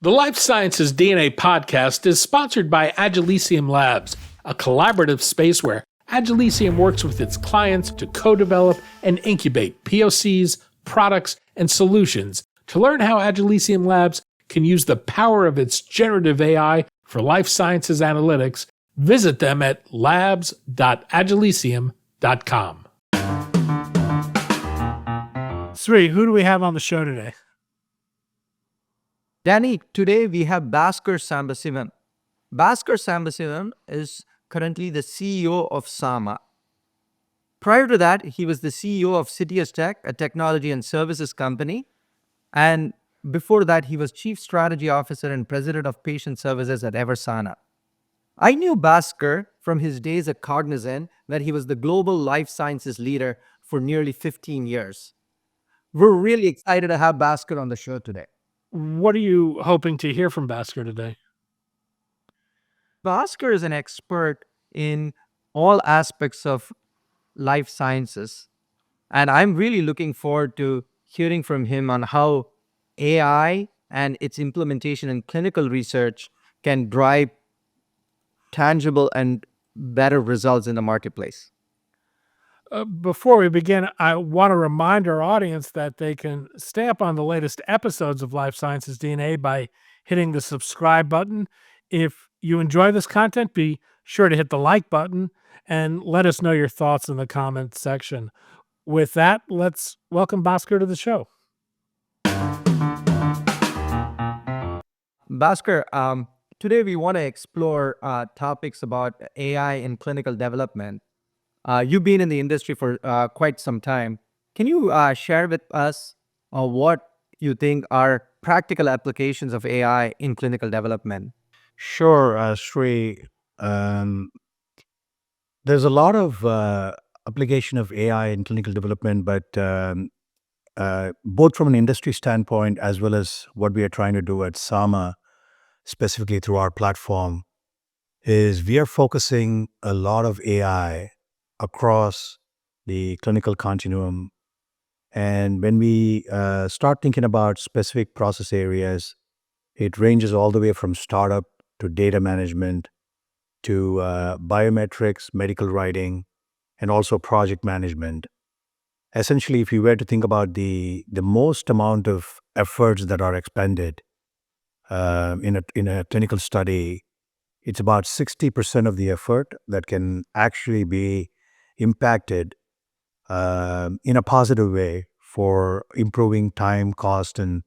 The Life Sciences DNA podcast is sponsored by Agilesium Labs, a collaborative space where Agilesium works with its clients to co-develop and incubate POCs, products, and solutions. To learn how Agilesium Labs can use the power of its generative AI for life sciences analytics, visit them at labs.agilesium.com. Sri, who do we have on the show today? Danny, today we have Bhaskar Sambasivan. Bhaskar Sambasivan is currently the CEO of Sama. Prior to that, he was the CEO of Citius Tech, a technology and services company. And before that, he was Chief Strategy Officer and President of Patient Services at Eversana. I knew Bhaskar from his days at Cognizant, where he was the global life sciences leader for nearly 15 years. We're really excited to have Bhaskar on the show today. What are you hoping to hear from Bhaskar today? Bhaskar is an expert in all aspects of life sciences. And I'm really looking forward to hearing from him on how AI and its implementation in clinical research can drive tangible and better results in the marketplace. Before we begin, I want to remind our audience that they can stay up on the latest episodes of Life Sciences DNA by hitting the subscribe button. If you enjoy this content, be sure to hit the like button and let us know your thoughts in the comments section. With that, let's welcome Bhaskar to the show. Bhaskar, today we want to explore topics about AI in clinical development. You've been in the industry for quite some time. Can you share with us what you think are practical applications of AI in clinical development? Sure, Sri. There's a lot of application of AI in clinical development, but both from an industry standpoint as well as what we are trying to do at Sama, specifically through our platform, is we are focusing a lot of AI across the clinical continuum. And when we start thinking about specific process areas, it ranges all the way from startup to data management to biometrics, medical writing, and also project management. Essentially, if you were to think about the most amount of efforts that are expended in a clinical study, it's about 60% of the effort that can actually be impacted in a positive way for improving time, cost, and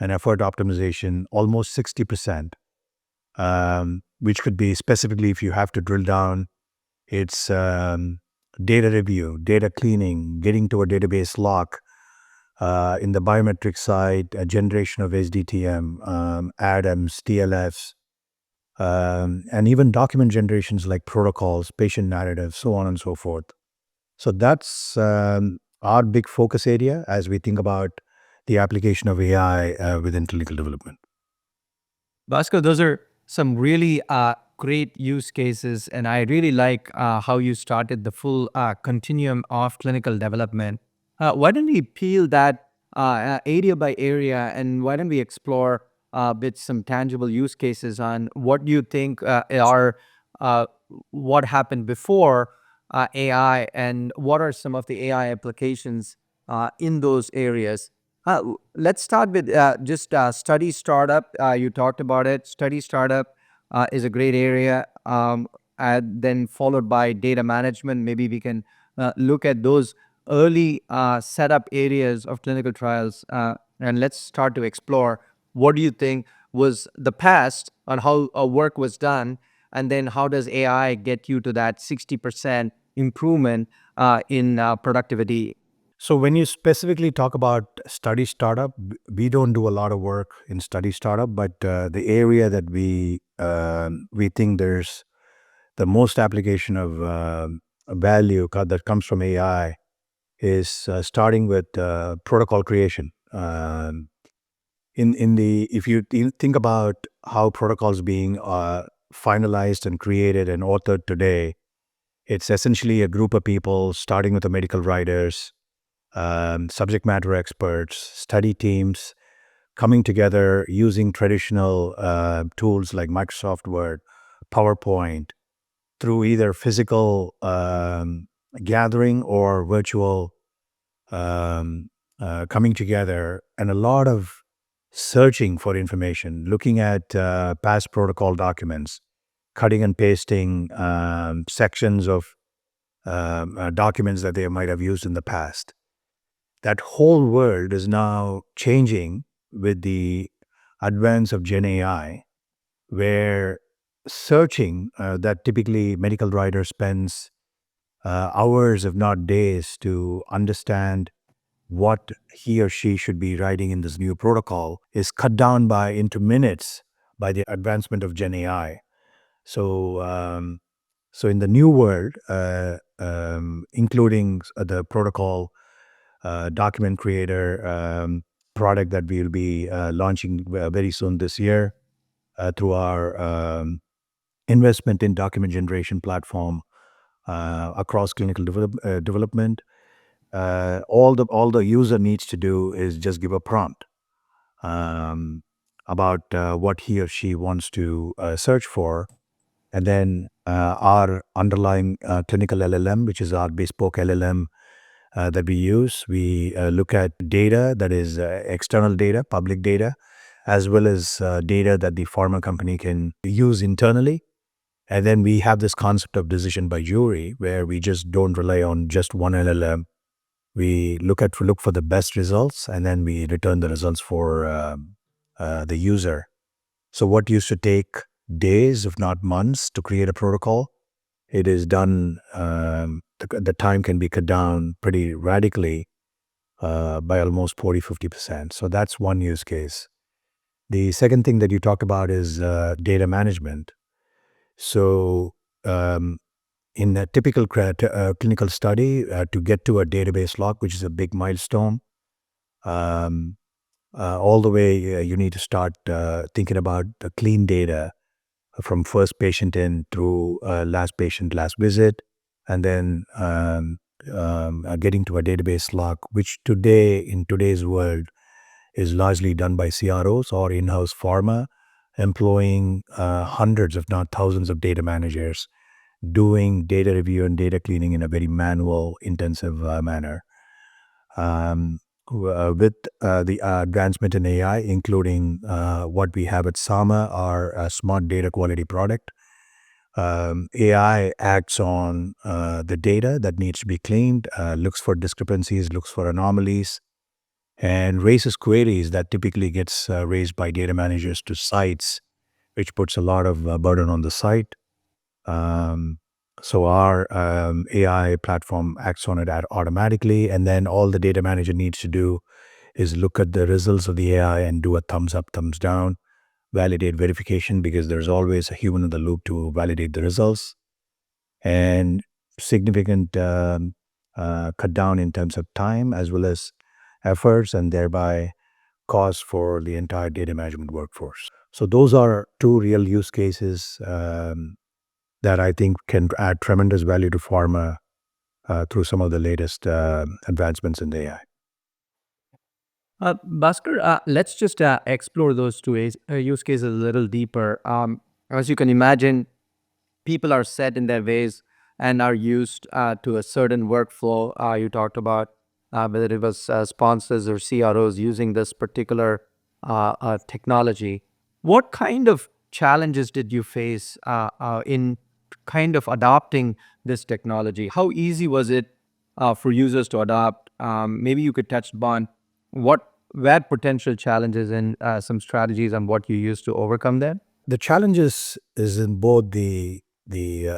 effort optimization, almost 60%, which could be specifically if you have to drill down, it's data review, data cleaning, getting to a database lock. In the biometric side, a generation of SDTM, ADAMS, TLFs, and even document generations like protocols, patient narratives, so on and so forth. So that's our big focus area as we think about the application of AI within clinical development. Bhaskar, those are some really great use cases, and I really like how you started the full continuum of clinical development. Why don't we peel that area by area, and why don't we explore with some tangible use cases on what you think are what happened before AI, and what are some of the AI applications in those areas? Let's start with just study startup. You talked about it. Study startup is a great area. And then followed by data management. Maybe we can look at those early setup areas of clinical trials. And let's start to explore what do you think was the past on how work was done, and then how does AI get you to that 60% improvement in productivity? So when you specifically talk about study startup, we don't do a lot of work in study startup, but the area that we think there's the most application of value that comes from AI is starting with protocol creation. If you think about how protocols being finalized and created and authored today, it's essentially a group of people starting with the medical writers, subject matter experts, study teams, coming together using traditional tools like Microsoft Word, PowerPoint, through either physical gathering or virtual coming together, and a lot of searching for information, looking at past protocol documents, cutting and pasting sections of documents that they might have used in the past. That whole world is now changing with the advance of Gen AI, where searching that typically medical writer spends hours, if not days, to understand what he or she should be writing in this new protocol is cut down by into minutes by the advancement of Gen AI. So in the new world, including the protocol document creator product that we'll be launching very soon this year through our investment in document generation platform across clinical development. All the user needs to do is just give a prompt about what he or she wants to search for, and then our underlying clinical LLM, which is our bespoke LLM that we use, we look at data that is external data, public data, as well as data that the pharma company can use internally. And then we have this concept of decision by jury, where we just don't rely on just one LLM. We look for the best results, and then we return the results for the user. So what used to take days, if not months, to create a protocol, it is done. The time can be cut down pretty radically by almost 40-50%. So that's one use case. The second thing that you talked about is data management. So in a typical clinical study, to get to a database lock, which is a big milestone, all the way you need to start thinking about the clean data from first patient in through last patient, last visit, and then getting to a database lock, which in today's world is largely done by CROs or in-house pharma, employing hundreds, if not thousands, of data managers, doing data review and data cleaning in a very manual, intensive manner. With the advancement in AI, including what we have at Sama, our smart data quality product, AI acts on the data that needs to be cleaned, looks for discrepancies, looks for anomalies, and raises queries that typically gets raised by data managers to sites, which puts a lot of burden on the site. So our AI platform acts on it automatically, and then all the data manager needs to do is look at the results of the AI and do a thumbs up, thumbs down, validate verification, because there's always a human in the loop to validate the results, and significant cut down in terms of time as well as efforts, and thereby cost for the entire data management workforce. So those are two real use cases that I think can add tremendous value to pharma through some of the latest advancements in AI. Bhaskar, let's just explore those two use cases a little deeper. As you can imagine, people are set in their ways and are used to a certain workflow. You talked about whether it was sponsors or CROs using this particular technology. What kind of challenges did you face in kind of adopting this technology? How easy was it for users to adopt? Maybe you could touch upon what were potential challenges and some strategies on what you used to overcome that. The challenges is in both the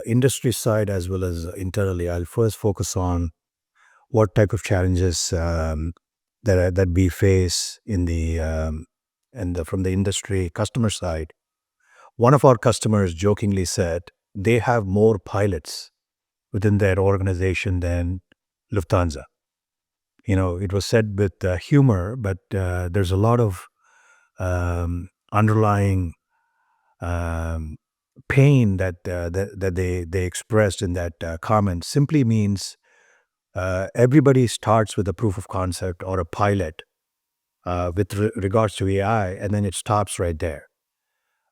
industry side as well as internally. I'll first focus on what type of challenges that we face in from the industry customer side. One of our customers jokingly said they have more pilots within their organization than Lufthansa. It was said with humor, but there's a lot of underlying pain that they expressed in that comment. Simply means everybody starts with a proof of concept or a pilot, with regards to AI, and then it stops right there.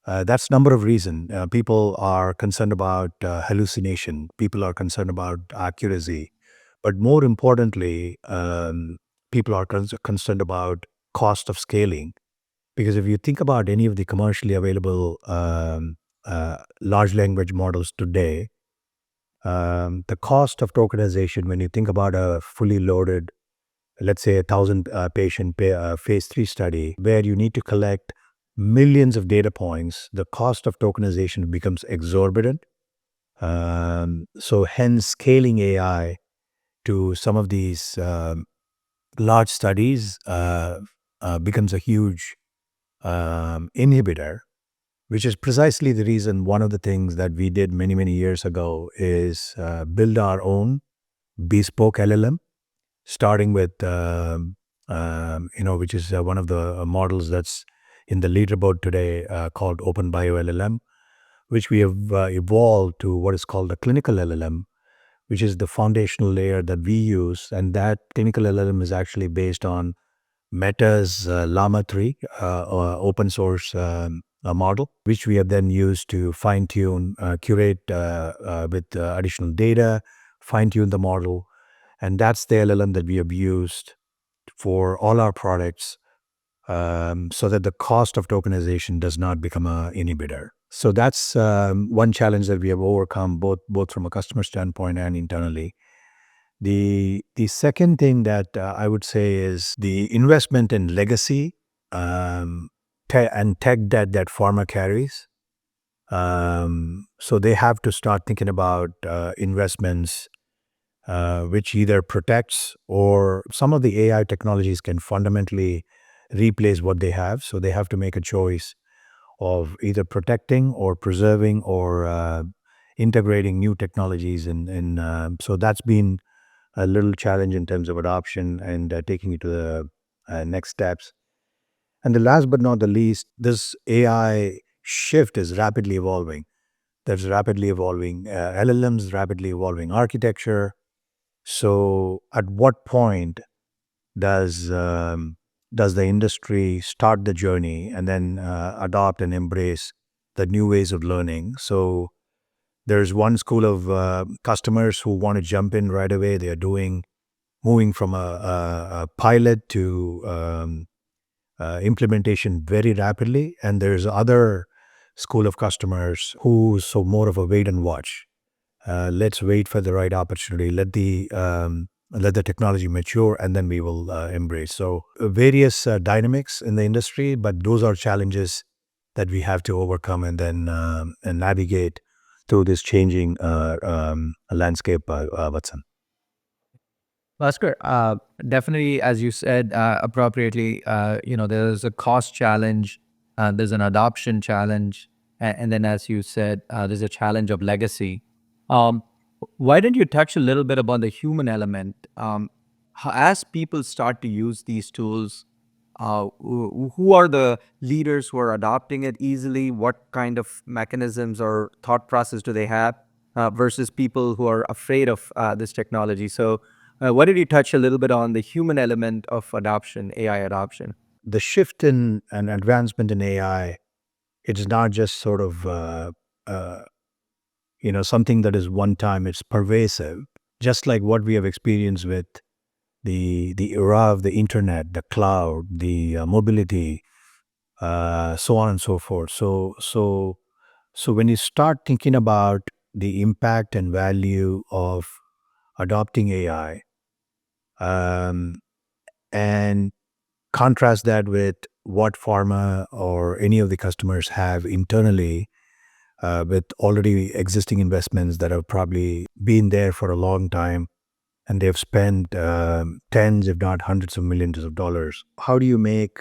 That's number of reasons. People are concerned about hallucination. People are concerned about accuracy. But more importantly, people are concerned about cost of scaling. Because if you think about any of the commercially available large language models today, the cost of tokenization, when you think about a fully loaded, let's say 1,000 patient phase 3 study, where you need to collect millions of data points, the cost of tokenization becomes exorbitant. So hence scaling AI to some of these large studies becomes a huge inhibitor, which is precisely the reason one of the things that we did many, many years ago is build our own bespoke LLM, starting with, which is one of the models that's in the leaderboard today called OpenBio LLM, which we have evolved to what is called a clinical LLM, which is the foundational layer that we use. And that clinical LLM is actually based on Meta's Llama 3 open source model, which we have then used to fine tune, curate with additional data, fine tune the model. And that's the LLM that we have used for all our products so that the cost of tokenization does not become an inhibitor. So that's one challenge that we have overcome both from a customer standpoint and internally. The second thing that I would say is the investment in legacy and tech debt that pharma carries. So they have to start thinking about investments which either protects, or some of the AI technologies can fundamentally replace what they have. So they have to make a choice of either protecting or preserving or integrating new technologies. And so that's been a little challenge in terms of adoption and taking it to the next steps. And the last but not the least, this AI shift is rapidly evolving. There's rapidly evolving LLMs, rapidly evolving architecture. So at what point does the industry start the journey and then adopt and embrace the new ways of learning? So there's one school of customers who want to jump in right away. They are moving from a pilot to implementation very rapidly. And there's other school of customers who so more of a wait and watch. Let's wait for the right opportunity. Let the technology mature, and then we will embrace. So various dynamics in the industry, but those are challenges that we have to overcome and then and navigate through this changing landscape, Watson. Bhaskar, definitely, as you said appropriately, there's a cost challenge, there's an adoption challenge, and then, as you said, there's a challenge of legacy. Why don't you touch a little bit about the human element? As people start to use these tools, who are the leaders who are adopting it easily? What kind of mechanisms or thought process do they have versus people who are afraid of this technology? So why don't you touch a little bit on the human element of adoption, AI adoption? The shift in and advancement in AI, it's not just sort of something that is one time. It's pervasive, just like what we have experienced with the era of the internet, the cloud, the mobility, so on and so forth. So when you start thinking about the impact and value of adopting AI, and contrast that with what pharma or any of the customers have internally with already existing investments that have probably been there for a long time, and they've spent tens, if not hundreds of millions of dollars. How do you make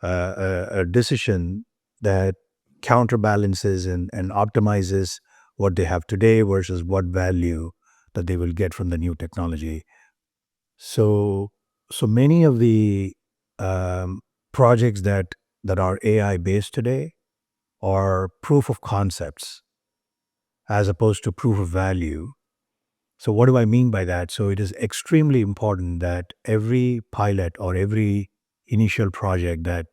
a decision that counterbalances and optimizes what they have today versus what value that they will get from the new technology? So many of the projects that are AI based today are proof of concepts as opposed to proof of value. So what do I mean by that? So it is extremely important that every pilot or every initial project that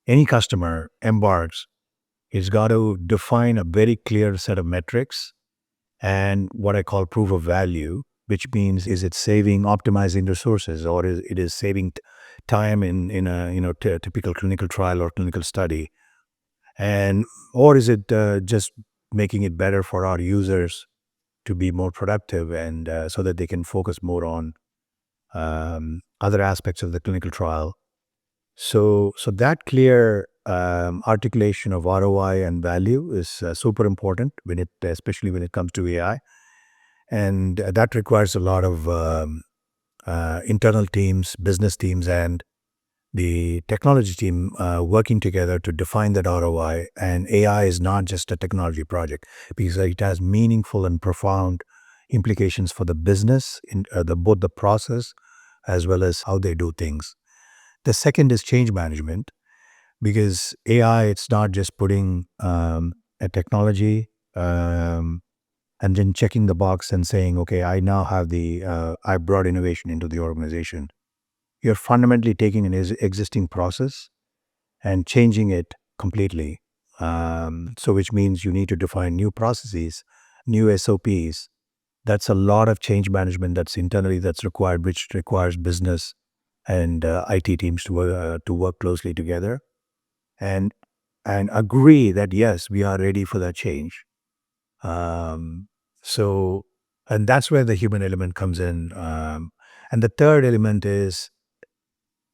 any customer embarks, it's got to define a very clear set of metrics and what I call proof of value, which means is it saving, optimizing resources, or is it is saving time in a typical clinical trial or clinical study, and or is it just making it better for our users to be more productive and so that they can focus more on other aspects of the clinical trial. So that clear articulation of ROI and value is super important especially when it comes to AI, and that requires a lot of internal teams, business teams, and the technology team working together to define that ROI. And AI is not just a technology project because it has meaningful and profound implications for the business in both the process as well as how they do things. The second is change management, because AI, it's not just putting a technology and then checking the box and saying, okay, I now have I brought innovation into the organization. You're fundamentally taking an existing process and changing it completely. So which means you need to define new processes, new SOPs. That's a lot of change management that's internally that's required, which requires business and IT teams to work closely together and agree that yes, we are ready for that change. So, and that's where the human element comes in. And the third element is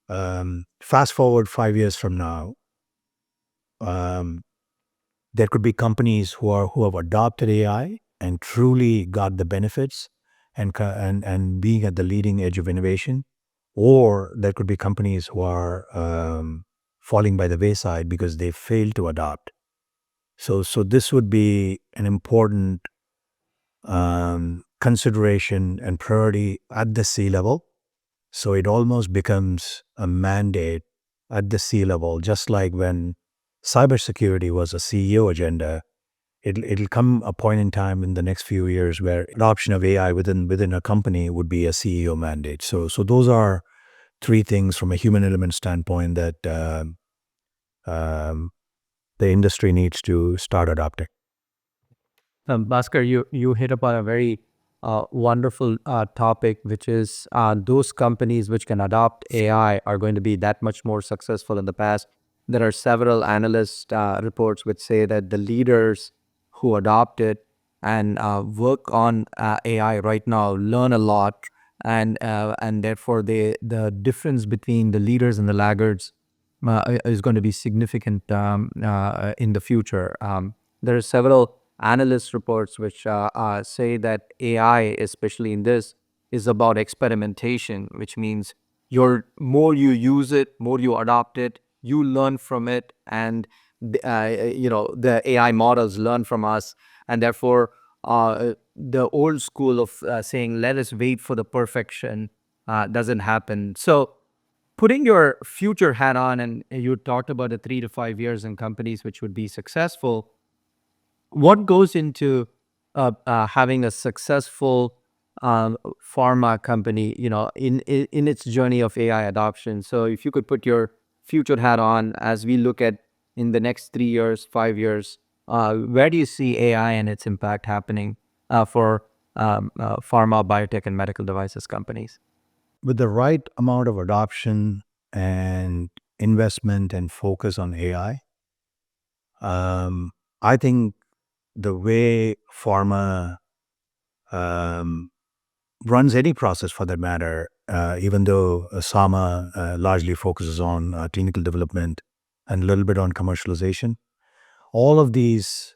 fast forward 5 years from now, there could be companies who have adopted AI and truly got the benefits and being at the leading edge of innovation, or there could be companies who are falling by the wayside because they failed to adopt. So this would be an important consideration and priority at the C-level. So it almost becomes a mandate at the C-level, just like when cybersecurity was a CEO agenda. It'll come a point in time in the next few years where adoption of AI within a company would be a CEO mandate. So those are three things from a human element standpoint that the industry needs to start adopting. Bhaskar, you hit upon a very wonderful topic, which is those companies which can adopt AI are going to be that much more successful in the past. There are several analyst reports which say that the leaders who adopt it and work on AI right now learn a lot, and therefore the difference between the leaders and the laggards is going to be significant in the future. There are several analyst reports which say that AI, especially in this, is about experimentation, which means more you use it, more you adopt it, you learn from it, and the AI models learn from us, and therefore the old school of saying let us wait for the perfection doesn't happen. So putting your future hat on, and you talked about the 3 to 5 years in companies which would be successful. What goes into having a successful pharma company, in its journey of AI adoption? So if you could put your future hat on as we look at in the next 3 years, 5 years, where do you see AI and its impact happening for pharma, biotech, and medical devices companies? With the right amount of adoption and investment and focus on AI, I think the way pharma runs any process for that matter, even though Sama largely focuses on clinical development and a little bit on commercialization, all of these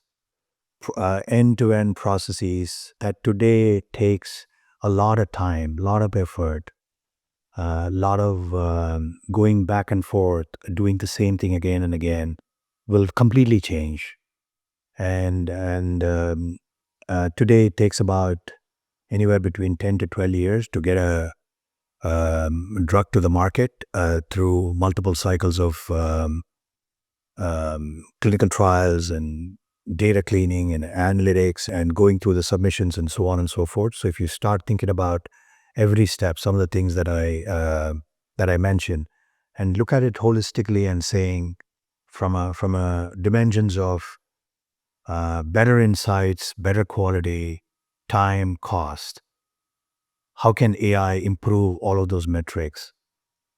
end-to-end processes that today takes a lot of time, a lot of effort, a lot of going back and forth, doing the same thing again and again, will completely change. And today it takes about anywhere between 10 to 12 years to get a drug to the market through multiple cycles of clinical trials and data cleaning and analytics and going through the submissions and so on and so forth. So if you start thinking about every step, some of the things that I mentioned, and look at it holistically and saying from a dimensions of better insights, better quality, time, cost. How can AI improve all of those metrics?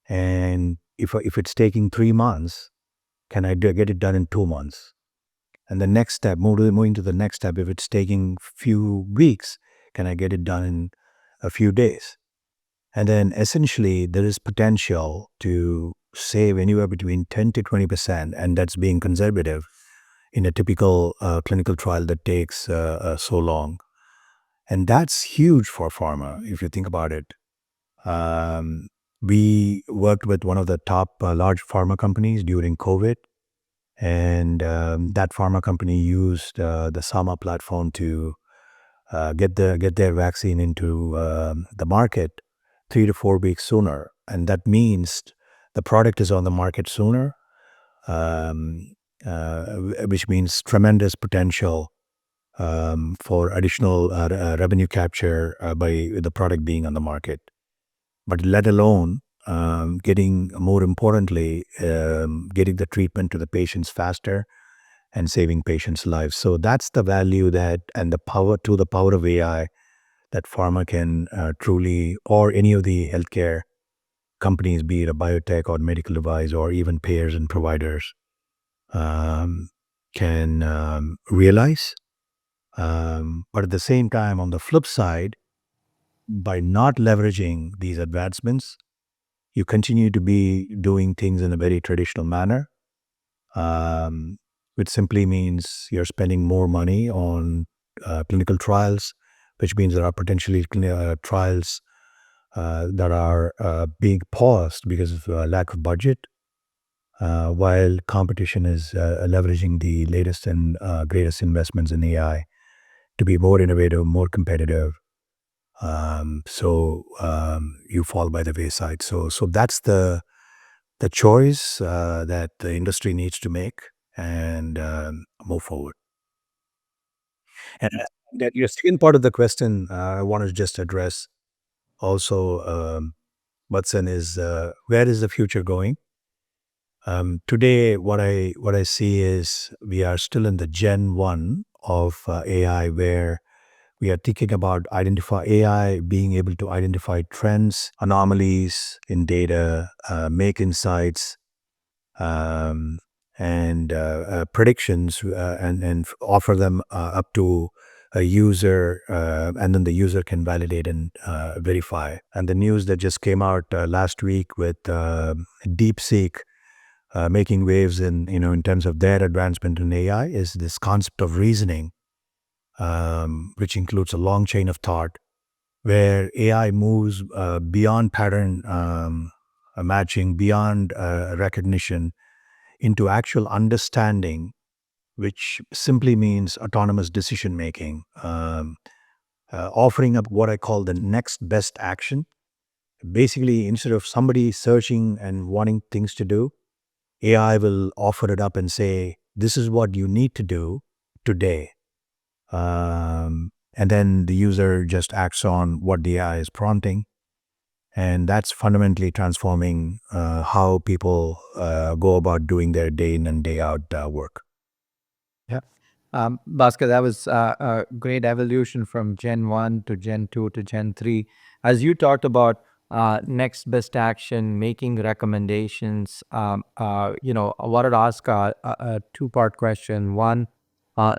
And if it's taking 3 months, can I get it done in 2 months? And the next step, moving to the next step, if it's taking few weeks, can I get it done in a few days? And then essentially there is potential to save anywhere between 10 to 20%, and that's being conservative in a typical clinical trial that takes so long. And that's huge for pharma, if you think about it. We worked with one of the top large pharma companies during COVID, and that pharma company used the Sama platform to get their vaccine into the market 3 to 4 weeks sooner, and that means the product is on the market sooner, um, which means tremendous potential for additional revenue capture by the product being on the market. But let alone getting, more importantly, getting the treatment to the patients faster and saving patients' lives. So that's the value that, and the power of AI that pharma can truly, or any of the healthcare companies, be it a biotech or medical device or even payers and providers, can realize. But at the same time, on the flip side, by not leveraging these advancements, you continue to be doing things in a very traditional manner, which simply means you're spending more money on clinical trials, which means there are potentially trials that are being paused because of lack of budget, while competition is leveraging the latest and greatest investments in AI to be more innovative, more competitive. So you fall by the wayside. So that's the choice that the industry needs to make and move forward. And that your second part of the question, I want to just address also, Watson, is where is the future going? Today, what I see is we are still in the Gen 1 of AI, where we are thinking about AI being able to identify trends, anomalies in data, make insights, and predictions, and offer them up to a user, and then the user can validate and verify. And the news that just came out last week with DeepSeek making waves in terms of their advancement in AI is this concept of reasoning, which includes a long chain of thought, where AI moves beyond pattern matching, beyond recognition, into actual understanding, which simply means autonomous decision making, offering up what I call the next best action. Basically, instead of somebody searching and wanting things to do, AI will offer it up and say, this is what you need to do today. And then the user just acts on what the AI is prompting. And that's fundamentally transforming how people go about doing their day in and day out work. Yeah. Bhaskar, that was a great evolution from Gen 1 to Gen 2 to Gen 3. As you talked about next best action, making recommendations, I wanted to ask a two-part question. One,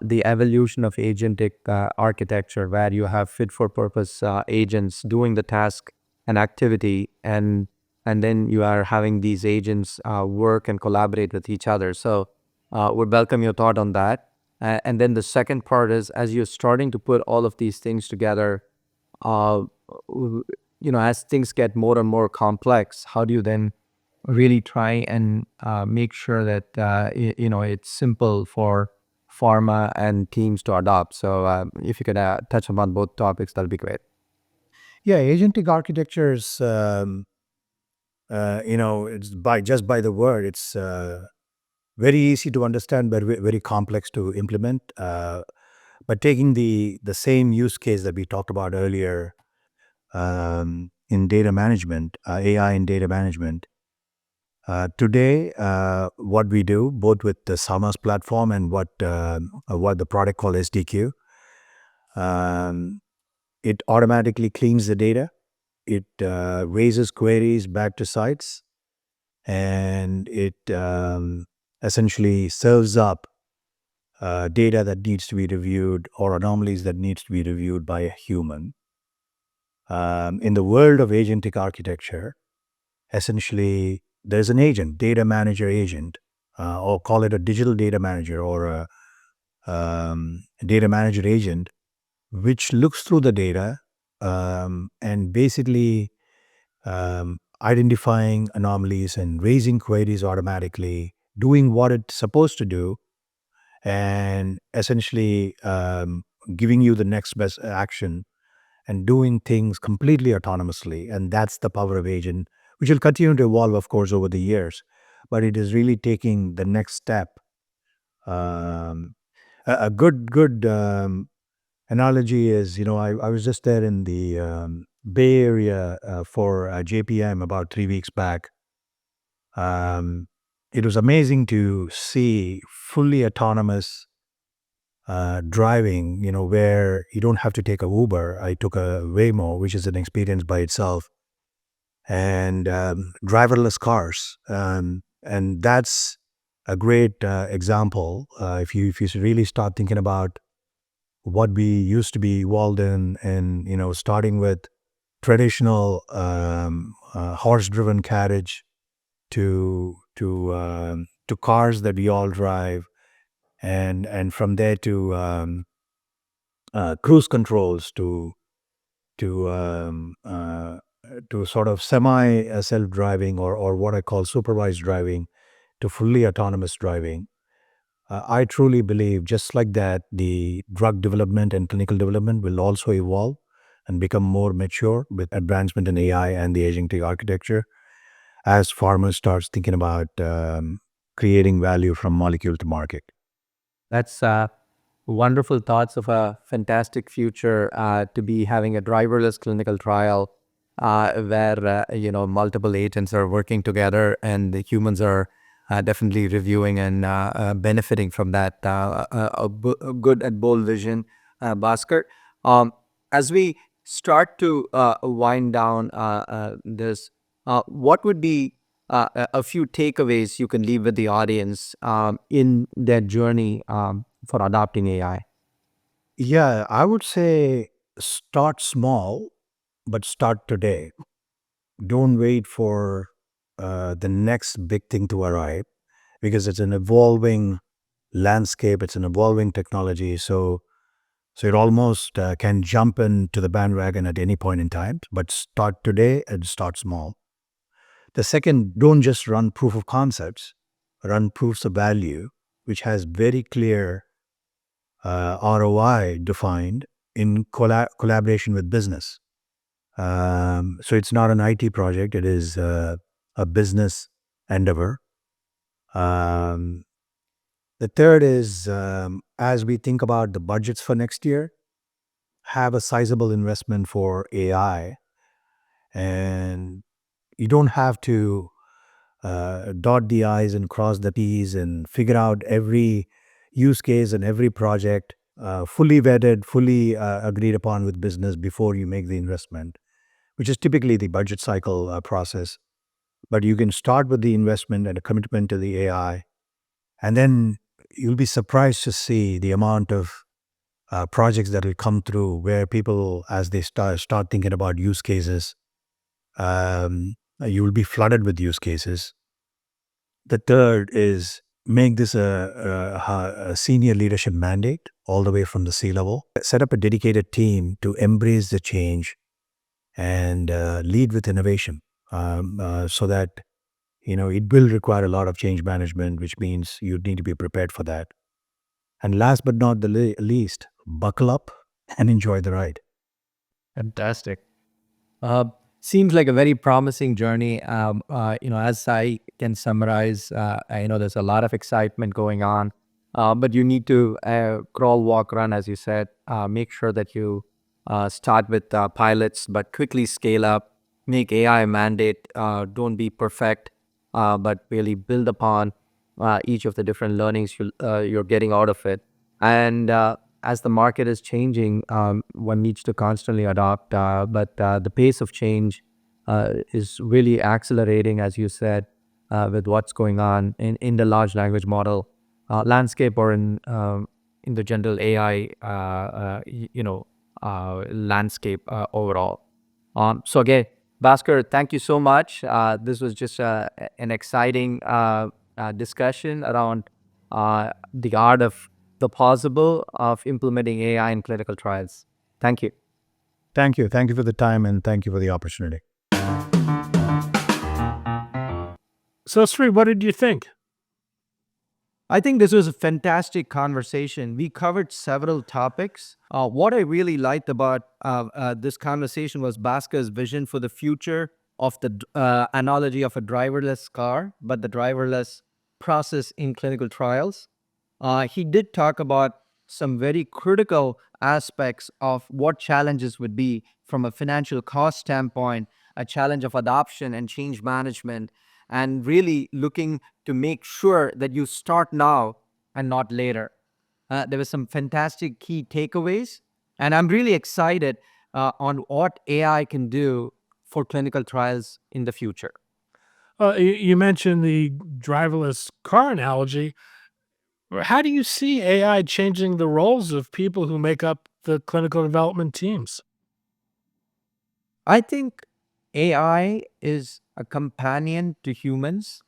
the evolution of agentic architecture, where you have fit-for-purpose agents doing the task and activity, and then you are having these agents work and collaborate with each other. So would welcome your thought on that. And then the second part is, as you're starting to put all of these things together, as things get more and more complex, how do you then really try and make sure that it's simple for pharma and teams to adopt? So if you could touch upon both topics, that'll be great. Yeah, agentic architectures, it's by the word, it's very easy to understand, but very complex to implement. But taking the same use case that we talked about earlier, in data management, AI in data management, Today, what we do, both with the Sama's platform and what the product called SDQ, um, it automatically cleans the data. It raises queries back to sites, and it essentially serves up data that needs to be reviewed or anomalies that needs to be reviewed by a human. In the world of agentic architecture, essentially there's an agent, data manager agent, or call it a digital data manager or a data manager agent, which looks through the data and basically identifying anomalies and raising queries automatically, doing what it's supposed to do, and essentially giving you the next best action and doing things completely autonomously. And that's the power of agent, which will continue to evolve, of course, over the years. But it is really taking the next step. A good analogy is, I was just there in the Bay Area for JPM about 3 weeks back. It was amazing to see fully autonomous driving, where you don't have to take a Uber. I took a Waymo, which is an experience by itself, and driverless cars. And that's a great example. If you really start thinking about what we used to be involved in, and starting with traditional horse-driven carriage to cars that we all drive, and from there to cruise controls to sort of semi self-driving or what I call supervised driving to fully autonomous driving. I truly believe, just like that, the drug development and clinical development will also evolve and become more mature with advancement in AI and the agentic architecture as farmers starts thinking about creating value from molecule to market. That's wonderful thoughts of a fantastic future to be having a driverless clinical trial where multiple agents are working together and the humans are definitely reviewing and benefiting from that. A good and bold vision, Bhaskar. As we start to wind down this, what would be a few takeaways you can leave with the audience in their journey for adopting AI? Yeah, I would say start small, but start today. Don't wait for the next big thing to arrive, because it's an evolving landscape, it's an evolving technology. So it almost can jump into the bandwagon at any point in time, but start today and start small. The second, don't just run proof of concepts, run proofs of value, which has very clear ROI defined in collaboration with business. So it's not an IT project, it is a business endeavor. The third is, as we think about the budgets for next year, have a sizable investment for AI. And you don't have to dot the I's and cross the T's and figure out every use case and every project fully vetted, fully agreed upon with business before you make the investment, which is typically the budget cycle process. But you can start with the investment and a commitment to the AI, and then you'll be surprised to see the amount of projects that will come through where people, as they start thinking about use cases, you will be flooded with use cases. The third is make this a senior leadership mandate all the way from the C-level. Set up a dedicated team to embrace the change and lead with innovation, so that it will require a lot of change management, which means you need to be prepared for that. And last but not the least, buckle up and enjoy the ride. Fantastic. Seems like a very promising journey. As I can summarize, I know there's a lot of excitement going on, but you need to crawl, walk, run, as you said. Make sure that you start with pilots, but quickly scale up. Make AI a mandate. Don't be perfect. but really build upon each of the different learnings you're getting out of it. And as the market is changing, one needs to constantly adopt, but the pace of change is really accelerating, as you said, with what's going on in the large language model landscape, or in the general AI, landscape overall. So again, Bhaskar, thank you so much. This was just an exciting discussion around the art of the possible of implementing AI in clinical trials. Thank you. Thank you. Thank you for the time, and thank you for the opportunity. So, Sri, what did you think? I think this was a fantastic conversation. We covered several topics. What I really liked about this conversation was Bhaskar's vision for the future of the analogy of a driverless car, but the driverless process in clinical trials. He did talk about some very critical aspects of what challenges would be from a financial cost standpoint, a challenge of adoption and change management, and really looking to make sure that you start now and not later. There were some fantastic key takeaways, and I'm really excited on what AI can do for clinical trials in the future. You mentioned the driverless car analogy. How do you see AI changing the roles of people who make up the clinical development teams? I think AI is a companion to humans,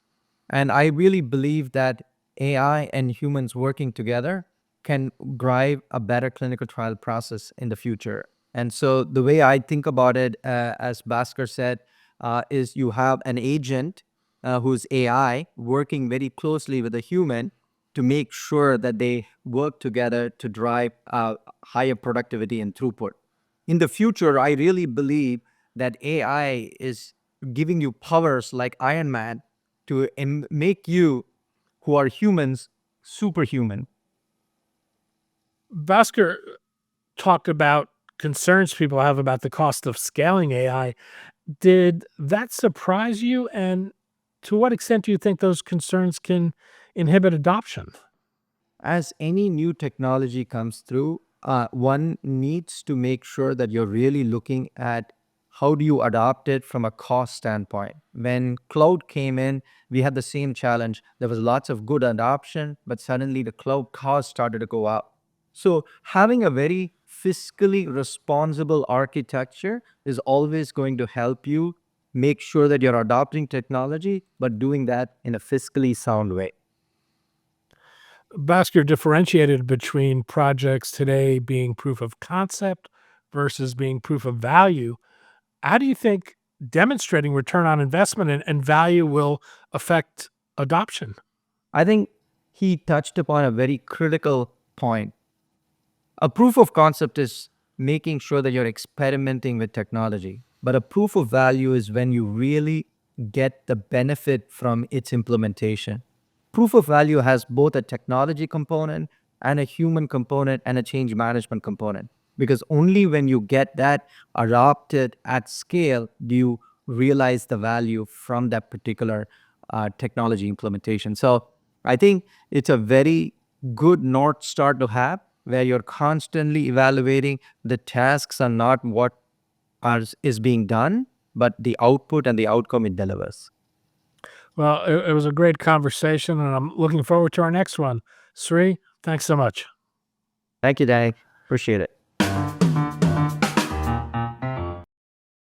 and I really believe that AI and humans working together can drive a better clinical trial process in the future. And so the way I think about it, as Bhaskar said, is you have an agent who's AI working very closely with a human to make sure that they work together to drive higher productivity and throughput. In the future, I really believe that AI is giving you powers like Iron Man to make you, who are humans, superhuman. Bhaskar talked about concerns people have about the cost of scaling AI. Did that surprise you? And to what extent do you think those concerns can inhibit adoption? As any new technology comes through, one needs to make sure that you're really looking at how do you adopt it from a cost standpoint. When cloud came in, we had the same challenge. There was lots of good adoption, but suddenly the cloud cost started to go up. So having a very fiscally responsible architecture is always going to help you make sure that you're adopting technology, but doing that in a fiscally sound way. Bhaskar differentiated between projects today being proof of concept versus being proof of value. How do you think demonstrating return on investment and value will affect adoption? I think he touched upon a very critical point. A proof of concept is making sure that you're experimenting with technology, but a proof of value is when you really get the benefit from its implementation. Proof of value has both a technology component and a human component and a change management component, because only when you get that adopted at scale do you realize the value from that particular technology implementation. So I think it's a very good North Star to have, where you're constantly evaluating the tasks and not what is being done, but the output and the outcome it delivers. Well, it was a great conversation, and I'm looking forward to our next one. Sri, thanks so much. Thank you, Danny. Appreciate it.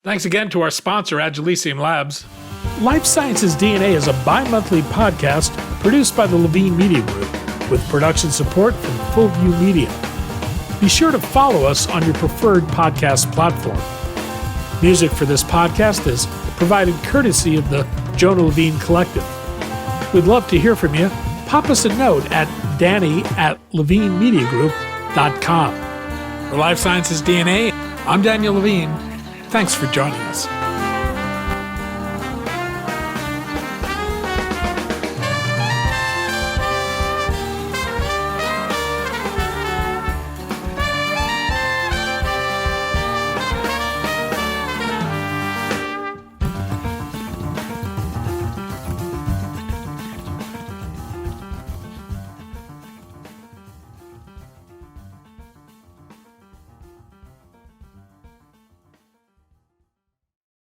Thanks again to our sponsor, Agilicium Labs. Life Sciences DNA is a bi-monthly podcast produced by the Levine Media Group with production support from Fullview Media. Be sure to follow us on your preferred podcast platform. Music for this podcast is provided courtesy of the Jonah Levine Collective. We'd love to hear from you. Pop us a note at danny@levinemediagroup.com. For Life Sciences DNA, I'm Daniel Levine. Thanks for joining us.